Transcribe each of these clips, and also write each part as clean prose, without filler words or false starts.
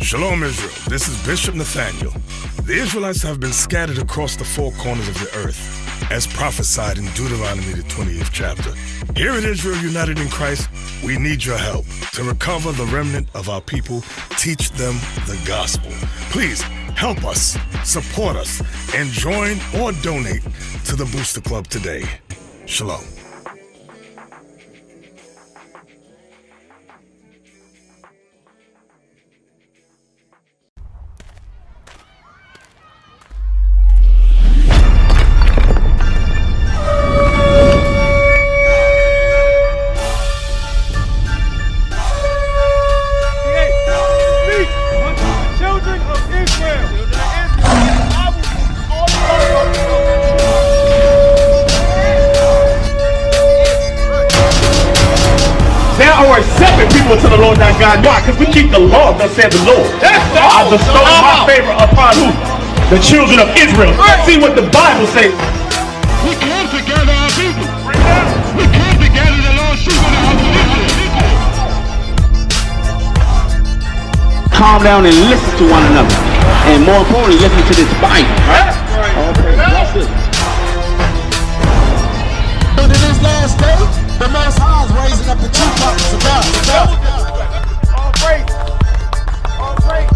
Shalom, Israel. This is Bishop Nathaniel. The Israelites have been scattered across the four corners of the earth, as prophesied in Deuteronomy, the 20th chapter. Here in Israel United in Christ, we need your help to recover the remnant of our people, teach them the gospel. Please help us, support us, and join or donate to the Booster Club today. Shalom. To the Lord thy God. Why? Because we keep the law, thus said the Lord. I bestow my favor upon who? The children of Israel. Let's see what the Bible says. We come together, our people. We come together, the Lord sheep of the house of Israel. Calm down and listen to one another. And more importantly, listen to this Bible. Right? Okay, that's it. But in this last day, the Most High is raising up the true prophets of God. All praise. All praise.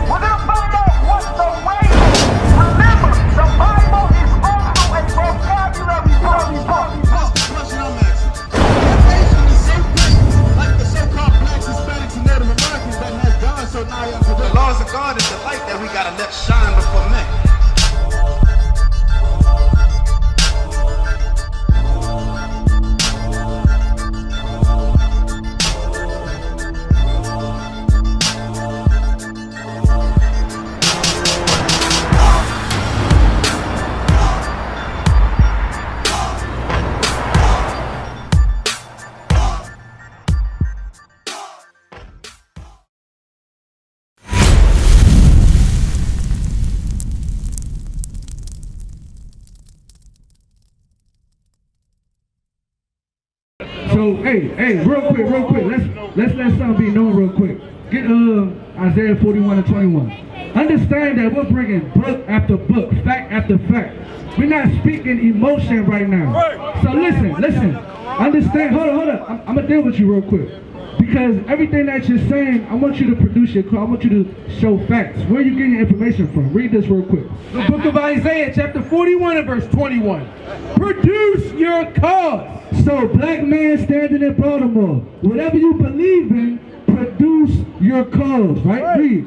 We're going to find out what the way is. Remember, the Bible is also a vocabulary book. That's the question I'm asking. That nation is so great, like the so-called blacks, Hispanics, and Native Americans that has God so nigh unto them. The laws of God is the light that we got to let shine before men. So, hey, real quick, let's let something be known real quick. Get Isaiah 41 and 21. Understand that we're bringing book after book, fact after fact. We're not speaking emotion right now. So listen. Understand, hold on. I'm gonna deal with you real quick. Because everything that you're saying, I want you to produce your call. I want you to show facts. Where are you getting your information from? Read this real quick. The book of Isaiah, chapter 41 and verse 21. Produce your cause. So, black man standing in Baltimore, whatever you believe in, produce your cause, right? Read.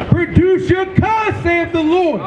Produce your cause, saith the Lord.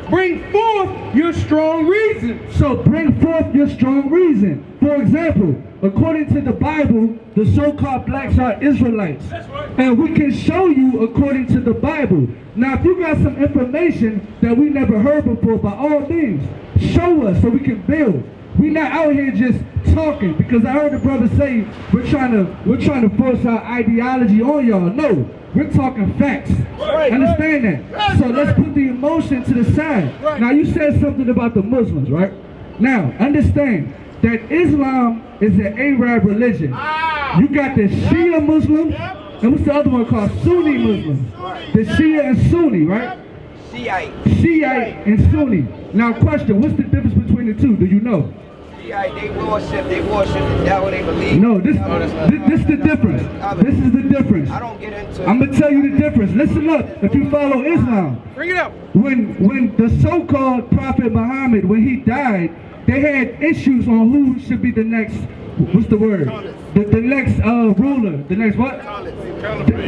Bring forth your strong reason. So bring forth your strong reason. For example, according to the Bible, the so-called blacks are Israelites. That's right. And we can show you according to the Bible. Now, if you got some information that we never heard before, by all means, show us so we can build. We're not out here just talking, because I heard the brother say we're trying to force our ideology on y'all. No, we're talking facts. Understand that? So let's put the emotion to the side. Now, you said something about the Muslims, right? Now, understand that Islam is an Arab religion. You got the Shia Muslims, and what's the other one called? Suni Muslims. The Shia and Suni, right? Shiite and Suni. Now, question, what's the difference between the two? Do you know? They worship the devil, they believe. No, this is the difference. This is the difference. I don't get into it. I'm gonna tell you the difference. Listen up, if you follow Islam. Bring it up. When the so-called Prophet Muhammad, when he died, they had issues on who should be the next, what's the word? The next ruler, the next what?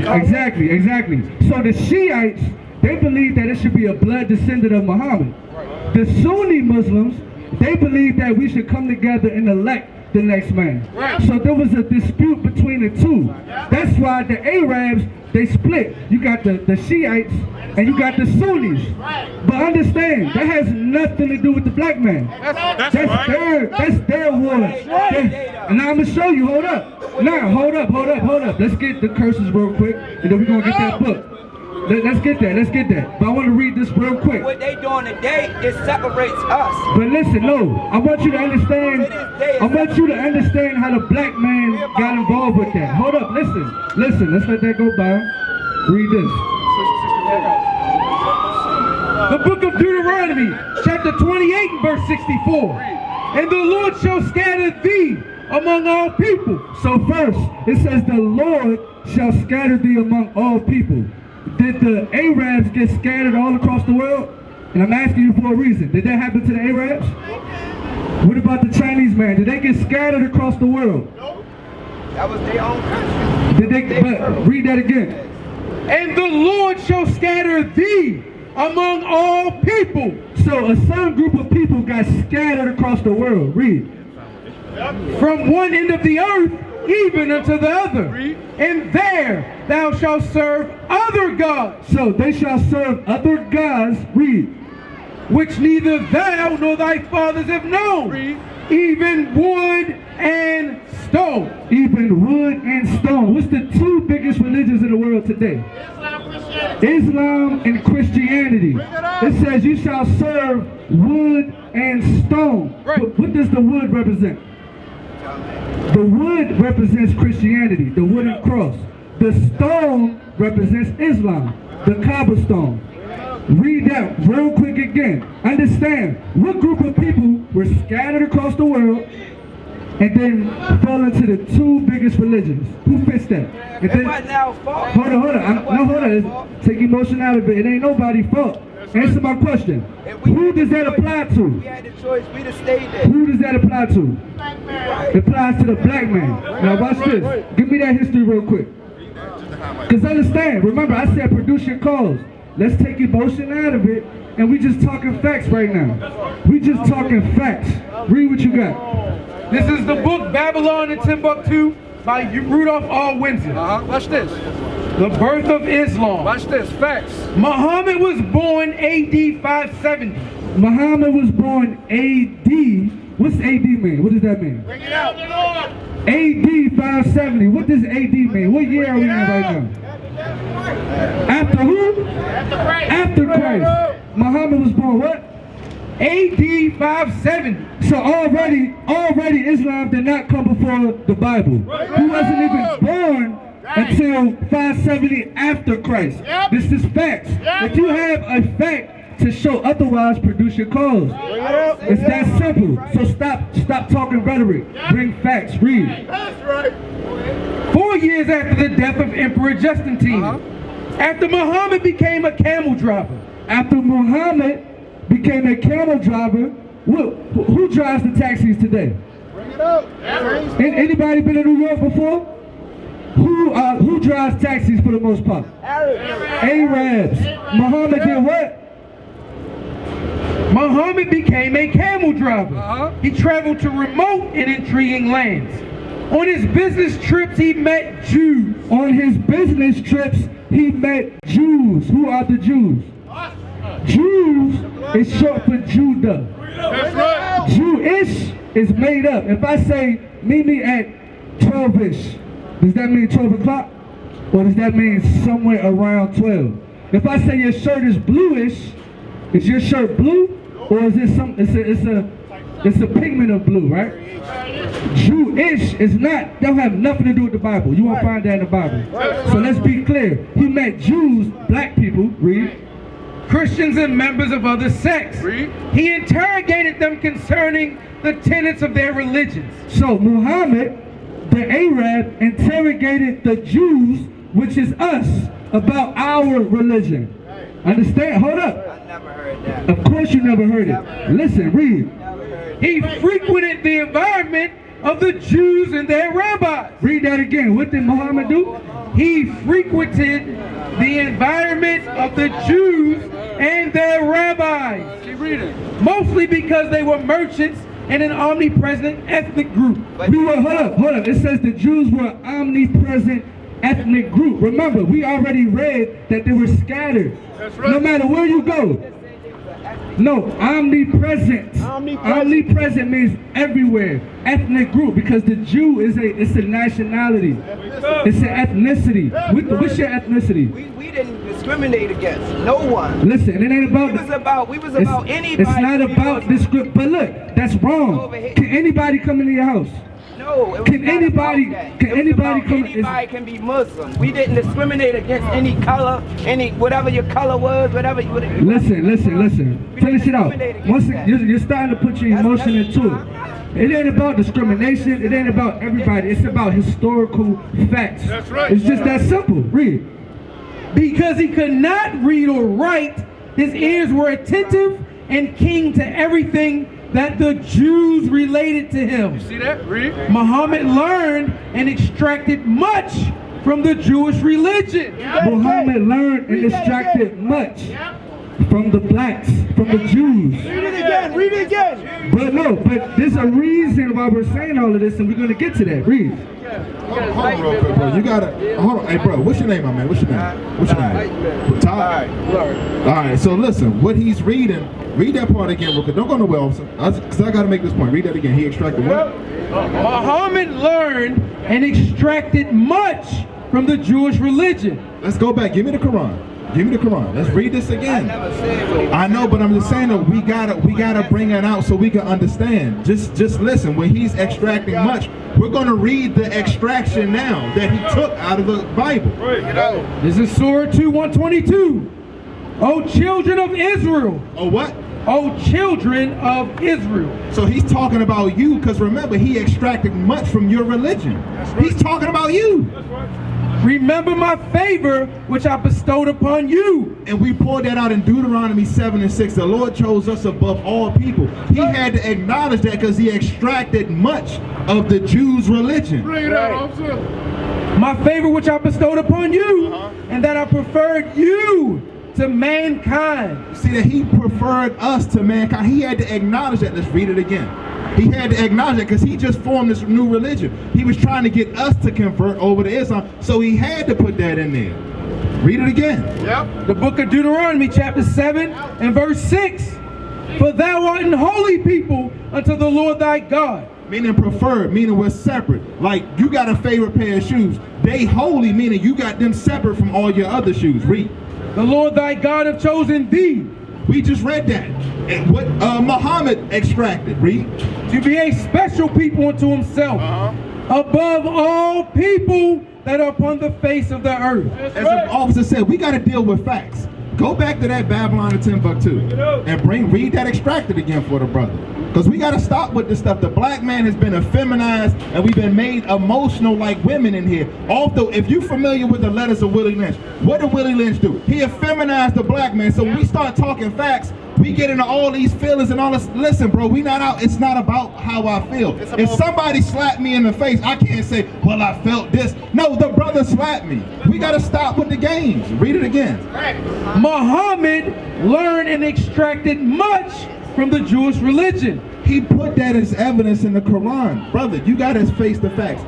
Exactly. So the Shiites, they believe that it should be a blood descendant of Muhammad. The Sunni Muslims, they believe that we should come together and elect the next man. So there was a dispute between the two. That's why the Arabs, they split. You got the Shiites and you got the Sunnis. But understand, that has nothing to do with the black man. That's their war. And now I'm gonna show you. Hold up. Now, hold up. Let's get the curses real quick, and then we're gonna get that book. Let's get that. But I want to read this real quick. What they doing today, it separates us. But listen, no, I want you to understand. I want you to understand how the black man got involved with that. Hold up, listen. Let's let that go by. Read this. The book of Deuteronomy, chapter 28 and verse 64. And the Lord shall scatter thee among all people. So first, it says the Lord shall scatter thee among all people. Did the Arabs get scattered all across the world? And I'm asking you for a reason. Did that happen to the Arabs? What about the Chinese man? Did they get scattered across the world? That was their own country. Read that again. And the Lord shall scatter thee among all people. So a certain group of people got scattered across the world. Read. From one end of the earth even unto the other. And there thou shalt serve other gods. So they shall serve other gods. Read. Which neither thou nor thy fathers have known. Read. Even wood and stone. Even wood and stone. What's the two biggest religions in the world today? Islam and Christianity. It says you shall serve wood and stone. What does the wood represent? The wood represents Christianity, the wooden cross. The stone represents Islam, the cobblestone. Read that real quick again. Understand, what group of people were scattered across the world and then fell into the two biggest religions? Who fits that? And then, hold on. Take emotion out of it. It ain't nobody's fault. Answer my question. Who does that apply to? We had the choice. We just stayed there. Who does that apply to? It applies to the black man. Now watch this. Give me that history real quick. Because understand, remember I said produce your cause. Let's take emotion out of it, and we just talking facts right now. We just talking facts. Read what you got. This is the book Babylon and Timbuktu by Rudolph R. Windsor. Watch this. The birth of Islam. Watch this. Facts. Muhammad was born AD 570. Muhammad was born AD. What's AD mean? What does that mean? Bring it out. AD 570. What does AD mean? What year are we in right now? After who? After Christ. Muhammad was born what? AD 570. So already Islam did not come before the Bible. He wasn't even born until 570 after Christ. This is facts. If you have a fact to show otherwise, produce your cause. It's that simple. So stop talking rhetoric. Bring facts. Read. 4 years after the death of Emperor Justinian, after Muhammad became a camel driver. After Muhammad became a camel driver, who drives the taxis today? Bring it up. Anybody been in New York before? Who drives taxis for the most part? Arabs. Muhammad did what? Muhammad became a camel driver. He traveled to remote and intriguing lands. On his business trips, he met Jews. On his business trips, he met Jews. Who are the Jews? Jews is short for Judah. That's right. Jewish is made up. If I say, meet me at 12-ish, does that mean 12 o'clock? Or does that mean somewhere around 12? If I say your shirt is bluish, is your shirt blue? Or is it it's a pigment of blue, right? Jewish is not, don't have nothing to do with the Bible. You won't find that in the Bible. So let's be clear. He met Jews, black people, read. Christians and members of other sects. Read. He interrogated them concerning the tenets of their religions. So Muhammad, the Arab, interrogated the Jews, which is us, about our religion. Understand? Hold up. I never heard that. Of course you never heard it. Listen, read. He frequented the environment of the Jews and their rabbis. Read that again. What did Muhammad do? He frequented the environment of the Jews and their rabbis. Keep reading. Mostly because they were merchants and an omnipresent ethnic group. We were, hold up. It says the Jews were an omnipresent ethnic group. Remember, we already read that they were scattered. That's right. No matter where you go. No, omnipresent. Omnipresent means everywhere. Ethnic group, because the Jew is a nationality. It's an ethnicity. What's your ethnicity? We didn't discriminate against no one. Listen, it ain't about. We was about anybody. It's not about discrimination. But look, that's wrong. Can anybody come into your house? No, can anybody come? Anybody can be Muslim. We didn't discriminate against any color, whatever your color was, whatever. Listen. Finish it out. Once you're starting to put your emotion into it. It ain't about discrimination. It ain't about everybody. It's about historical facts. That's right. It's just that simple. Read. Because he could not read or write, his ears were attentive and keen to everything that the Jews related to him. You see that? Read. Muhammad learned and extracted much from the Jewish religion. Muhammad learned and extracted much from the blacks, from the Jews. Read it again. But there's a reason why we're saying all of this, and we're going to get to that. Read. Hold on real quick, bro. You gotta, hold on. Hey, bro, what's your name, my man? What's your name? Ty. All right, so listen, what he's reading, read that part again real quick. Don't go nowhere, officer, because I got to make this point. Read that again. He extracted what? Muhammad learned and extracted much from the Jewish religion. Let's go back. Give me the Quran. Give me the Quran. Let's read this again. I know, but I'm just saying that we gotta bring it out so we can understand. Just listen. When he's extracting much, we're gonna read the extraction now that he took out of the Bible. This is Surah 2:122. O children of Israel. Oh what? O children of Israel. So he's talking about you, because remember, he extracted much from your religion. He's talking about you. Remember my favor, which I bestowed upon you. And we poured that out in Deuteronomy 7:6. The Lord chose us above all people. He had to acknowledge that because he extracted much of the Jews' religion. Bring it out, officer. My favor, which I bestowed upon you, and that I preferred you to mankind. See that he preferred us to mankind. He had to acknowledge that. Let's read it again. He had to acknowledge it because he just formed this new religion. He was trying to get us to convert over to Islam, so he had to put that in there. Read it again. Yep. The book of Deuteronomy, chapter 7 and verse 6. For thou art an holy people unto the Lord thy God. Meaning preferred, meaning we're separate. Like you got a favorite pair of shoes. They holy, meaning you got them separate from all your other shoes. Read. The Lord thy God have chosen thee. We just read that. And what Muhammad extracted. Read. To be a special people unto himself. Above all people that are upon the face of the earth. As the officer said, we got to deal with facts. Go back to that Babylon of Timbuktu and read that extracted again for the brother. Because we got to stop with this stuff. The black man has been effeminized and we've been made emotional like women in here. Although, if you're familiar with the letters of Willie Lynch, what did Willie Lynch do? He effeminized the black man. So when we start talking facts, we get into all these feelings and all this. Listen, bro, we not out. It's not about how I feel. If somebody slapped me in the face, I can't say, well, I felt this. No, the brother slapped me. We got to stop with the games. Read it again. Muhammad learned and extracted much from the Jewish religion. He put that as evidence in the Quran. Brother, you got to face the facts.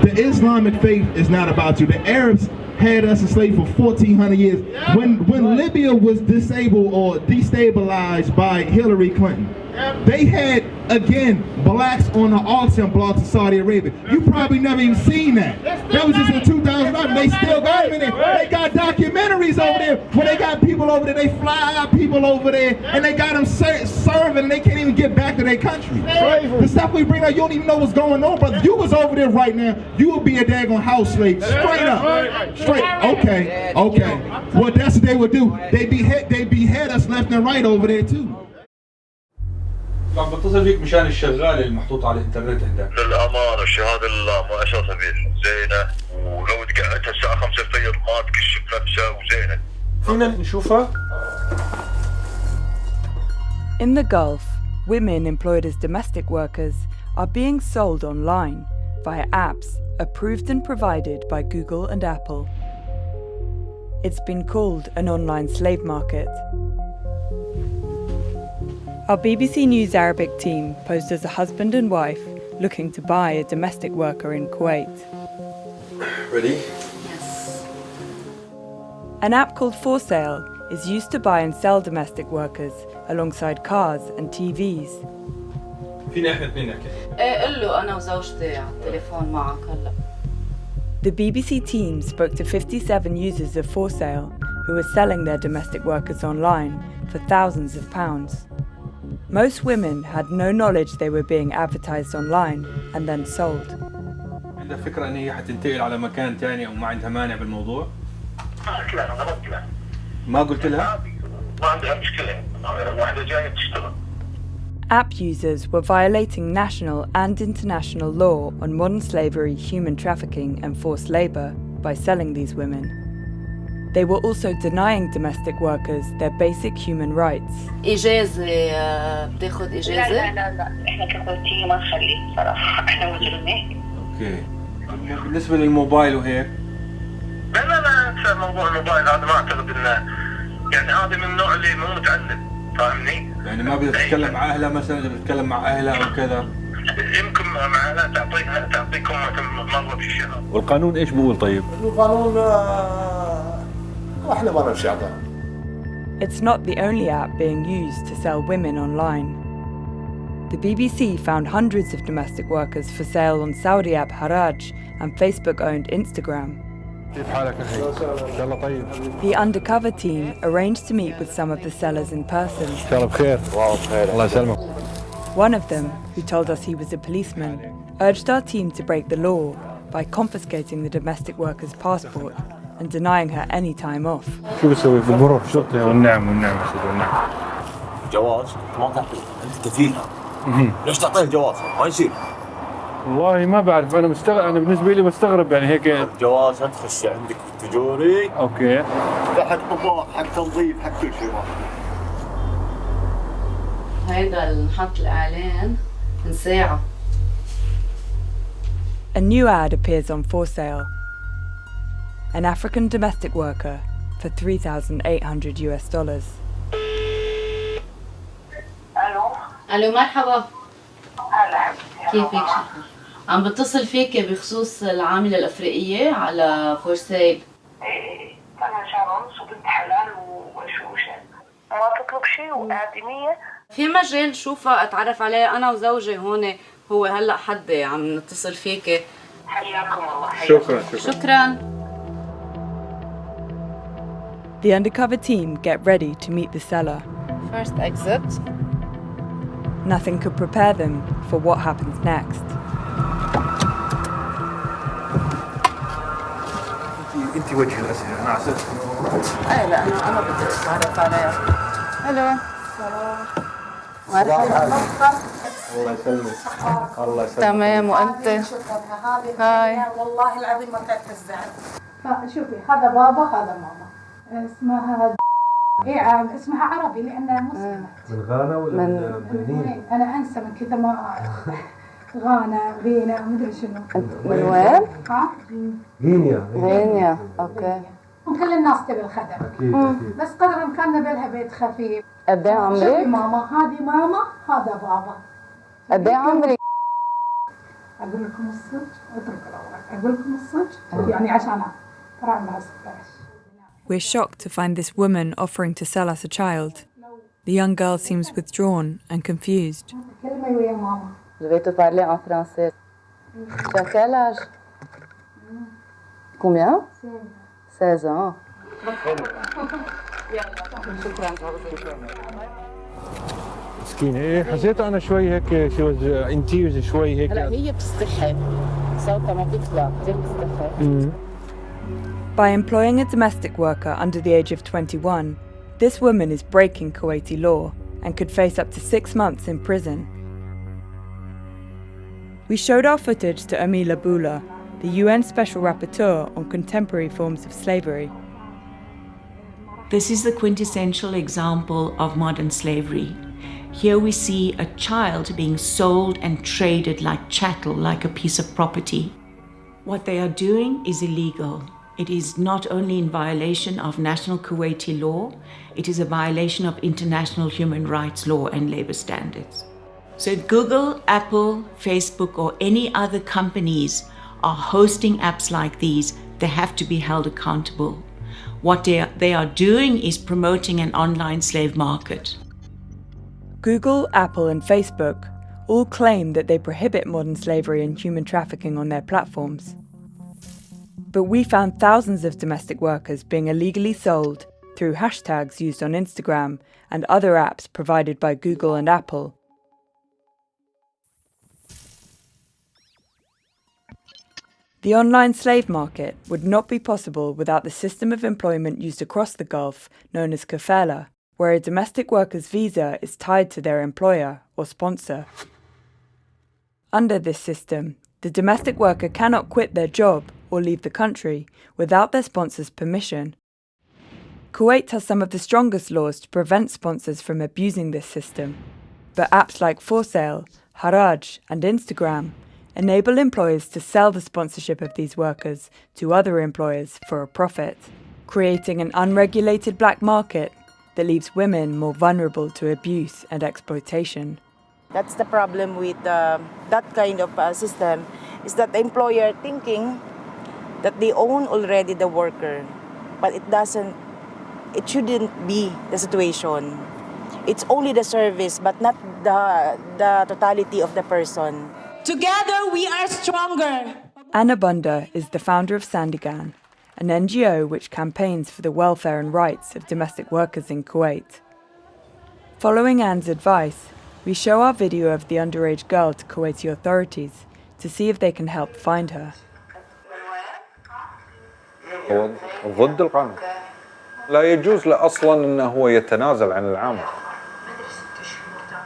The Islamic faith is not about you. The Arabs had us enslaved for 1,400 years. When Libya was disabled or destabilized by Hillary Clinton, they had, again, blacks on the auction blocks in Saudi Arabia. You probably never even seen that. That was just in 2011. They still got them in there. They got documentaries over there where they got people over there. They fly out people over there and they got them serving and they can't even get back to their country. The stuff we bring out, you don't even know what's going on, brother. You was over there right now, you would be a daggone house slave. Straight up. Straight. Okay. Well, that's what they would do. They behead us left and right over there too. عم بتصل فيك مشان الشغاله المحطوط على الانترنت عندك. للامانه الشهاده ما اساسها زينه ولو دققتها الساعه 5 الفجر ما تكشف نفسها وزينه. فينا نشوفها؟ In the Gulf, women employed as domestic workers are being sold online via apps approved and provided by Google and Apple. It's been called an online slave market. Our BBC News Arabic team posed as a husband and wife looking to buy a domestic worker in Kuwait. Ready? Yes. An app called For Sale is used to buy and sell domestic workers alongside cars and TVs. فينا احنا اثنين نحكي. قل له أنا وزوجتي على التليفون معك هلا. The BBC team spoke to 57 users of For Sale who were selling their domestic workers online for thousands of pounds. Most women had no knowledge they were being advertised online and then sold. عندها فكرة إن هي حتنتقل على مكان تاني أو ما عندها مانع بالموضوع؟ ما قلت لها؟ ما عندها مشكلة، واحدة جاية تشتغل. App users were violating national and international law on modern slavery, human trafficking and forced labour by selling these women. They were also denying domestic workers their basic human rights. إجازة بتاخد إجازة؟ لا إحنا ككويتيين ما نخلي صراحة إحنا مجرمين. أوكي. بالنسبة للموبايل وهيك؟ لا موضوع الموبايل هذا ما أعتقد إنه يعني هذا من النوع اللي مو متعلم. فاهمني؟ يعني ما بدها تتكلم مع أهلها مثلا إذا بتتكلم مع أهلها أو كذا؟ يمكن مع أهلها تعطيكم مرة في الشهر. والقانون إيش بقول طيب؟ القانون إحنا ما نمشي على. It's not the only app being used to sell women online. The BBC found hundreds of domestic workers for sale on Saudi app Haraj and Facebook-owned Instagram. كيف حالك أخي؟ إن شاء الله طيب. The undercover team arranged to meet with some of the sellers in person. إن شاء الله بخير. والله بخير. الله يسلمك. One of them, who told us he was a policeman, urged our team to break the law by confiscating the domestic worker's passport and denying her any time off. شو بسوي بالمرور شرطة والنعم جواز ما تعطي أنت كفيلها. ليش تعطيه الجواز؟ ما يصير. والله ما بعرف أنا مستغرب أنا بالنسبة لي بستغرب يعني هيك. الجواز تخش عندك تجوري. أوكي. حق طباخ حق تنظيف حق كل شيء. هيدا نحط الإعلان من ساعة. A new ad appears on For Sale. An African domestic worker for $3,800. ألو مرحبا. هلا كيفك شكرا؟ عم بتصل فيك بخصوص العاملة الأفريقية على فور سيل. إيه أنا شارون وبنت حلال وشوشة. ما تطلب شيء وآدمية. في مجال شوفها أتعرف عليه أنا وزوجي هون هو هلا حد عم نتصل فيك. حياكم الله. شكرا. The undercover team get ready to meet the seller. First exit. Nothing could prepare them for what happens next. أنت وجه الأسئلة أنا عسلت. لا أنا بدي أتعرف عليها. ألو. مرحبا. الله يسلمك. الله يسلمك. تمام وأنت؟ هاي. والله العظيم ما كانت تزعل. شوفي هذا بابا هذا ماما. اسمها اسمها عربي لأنها مسلمة. من غانا ولا من هين؟ أنا أنسى من كذا ما غانا غينا مدري شنو. من وين؟ ها؟ غينيا. أوكي. وكل الناس تبي الخدم. أكيد. بس قدر الإمكان نبي بيت خفيف. قد إيه عمرك؟ شوفي ماما هذه ماما هذا بابا. قد إيه عمرك؟ أقول لكم الصدق اترك الأوراق. أقول لكم الصدق يعني عشان ترى عمرها 16. We're shocked to find this woman offering to sell us a child. The young girl seems withdrawn and confused. كلمة ويا ماما. Je vais te parler en français. Tu as quel âge? Combien? 16 ans. مسكينة إيه حسيت أنا شوي هيك شو انتيوز شوي هيك. هلا هي بتستحي صوتها ما بيطلع كثير بتستحي. By employing a domestic worker under the age of 21, this woman is breaking Kuwaiti law and could face up to 6 months in prison. We showed our footage to Amila Bula, the UN Special Rapporteur on contemporary forms of slavery. This is the quintessential example of modern slavery. Here we see a child being sold and traded like chattel, like a piece of property. What they are doing is illegal. It is not only in violation of national Kuwaiti law, it is a violation of international human rights law and labor standards. So if Google, Apple, Facebook, or any other companies are hosting apps like these, they have to be held accountable. What they are doing is promoting an online slave market. Google, Apple, and Facebook all claim that they prohibit modern slavery and human trafficking on their platforms. But we found thousands of domestic workers being illegally sold through hashtags used on Instagram and other apps provided by Google and Apple. The online slave market would not be possible without the system of employment used across the Gulf known as kafala, where a domestic worker's visa is tied to their employer or sponsor. Under this system, the domestic worker cannot quit their job or leave the country without their sponsor's permission. Kuwait has some of the strongest laws to prevent sponsors from abusing this system, but apps like For Sale, Haraj, and Instagram enable employers to sell the sponsorship of these workers to other employers for a profit, creating an unregulated black market that leaves women more vulnerable to abuse and exploitation. That's the problem with that kind of system, is that the employer thinking that they own already the worker, but it shouldn't be the situation. It's only the service, but not the totality of the person. Together we are stronger. Anna Bunda is the founder of Sandigan, an NGO which campaigns for the welfare and rights of domestic workers in Kuwait. Following Anne's advice, we show our video of the underage girl to Kuwaiti authorities to see if they can help find her. ضد القانون. لا يجوز له أصلاً أنه هو يتنازل عن العمل.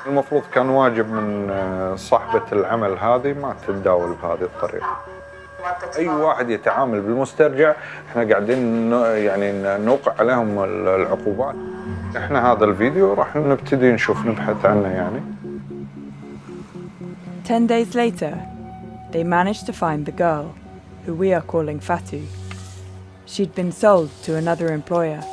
المفروض كان واجب من صاحبة العمل هذه ما تتداول بهذه الطريقة. أي واحد يتعامل بالمسترجع احنا قاعدين يعني نوقع عليهم العقوبات. احنا هذا الفيديو راح نبتدي نبحث عنه يعني. 10 days later, they managed to find the girl, who we are calling Fatu. She'd been sold to another employer.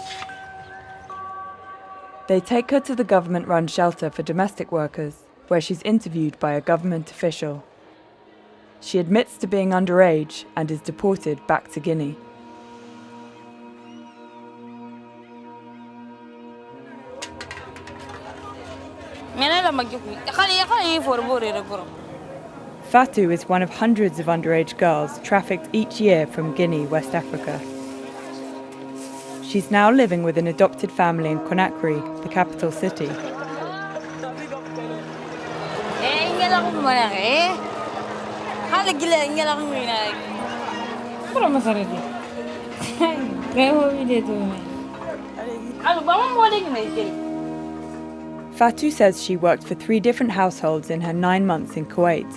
They take her to the government-run shelter for domestic workers, where she's interviewed by a government official. She admits to being underage and is deported back to Guinea. Fatu is one of hundreds of underage girls trafficked each year from Guinea, West Africa. She's now living with an adopted family in Conakry, the capital city. Fatu says she worked for 3 different households in her 9 months in Kuwait,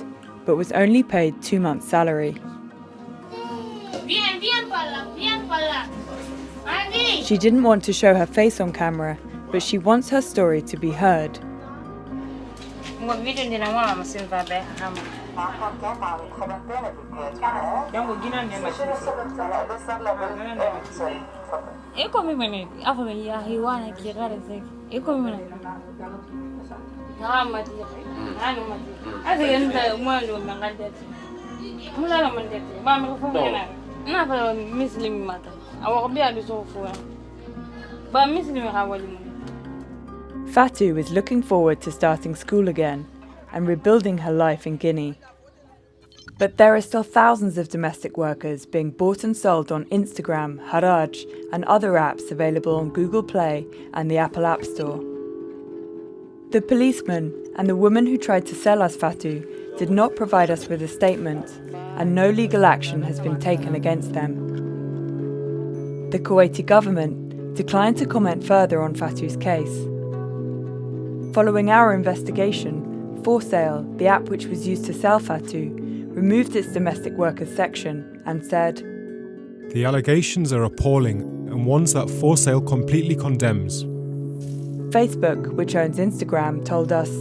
but was only paid 2 months' salary. She didn't want to show her face on camera, but she wants her story to be heard. Fatu is looking forward to starting school again and rebuilding her life in Guinea. But there are still thousands of domestic workers being bought and sold on Instagram, Haraj, and other apps available on Google Play and the Apple App Store. The policeman and the woman who tried to sell us Fatu did not provide us with a statement, and no legal action has been taken against them. The Kuwaiti government declined to comment further on Fatu's case. Following our investigation, For Sale, the app which was used to sell Fatu, removed its domestic workers section and said, "The allegations are appalling and ones that For Sale completely condemns." Facebook, which owns Instagram, told us,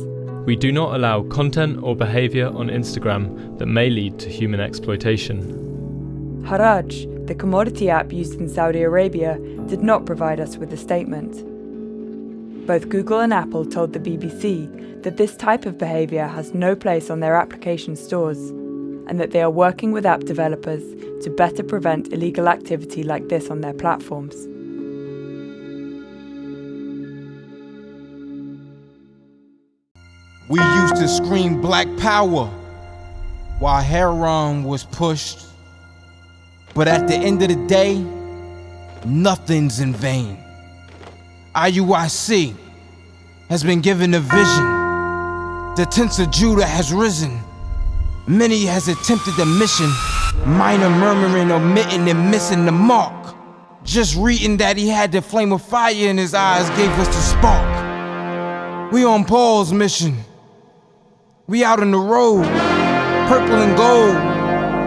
"We do not allow content or behaviour on Instagram that may lead to human exploitation." Haraj, the commodity app used in Saudi Arabia did not provide us with a statement. Both Google and Apple told the BBC that this type of behaviour has no place on their application stores, and that they are working with app developers to better prevent illegal activity like this on their platforms. We used to scream Black Power while heroin was pushed. But at the end of the day, nothing's in vain. IUIC has been given a vision. The tents of Judah has risen. Many has attempted the mission. Minor murmuring, omitting, and missing the mark. Just reading that he had the flame of fire in his eyes gave us the spark. We on Paul's mission. We out on the road, purple and gold.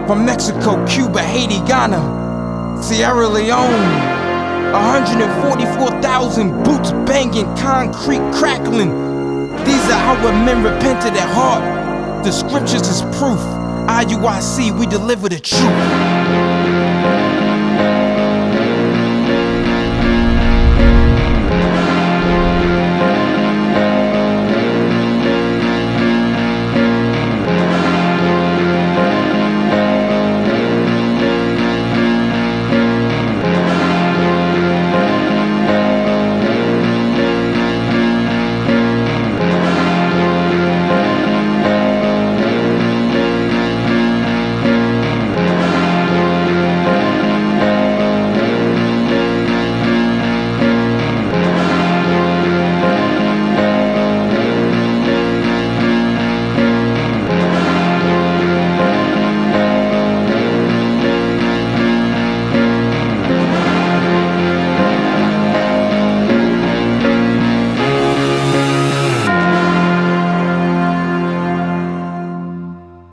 From Mexico, Cuba, Haiti, Ghana, Sierra Leone. 144,000 boots banging, concrete crackling. These are our men repented at heart. The scriptures is proof. IUIC, we deliver the truth.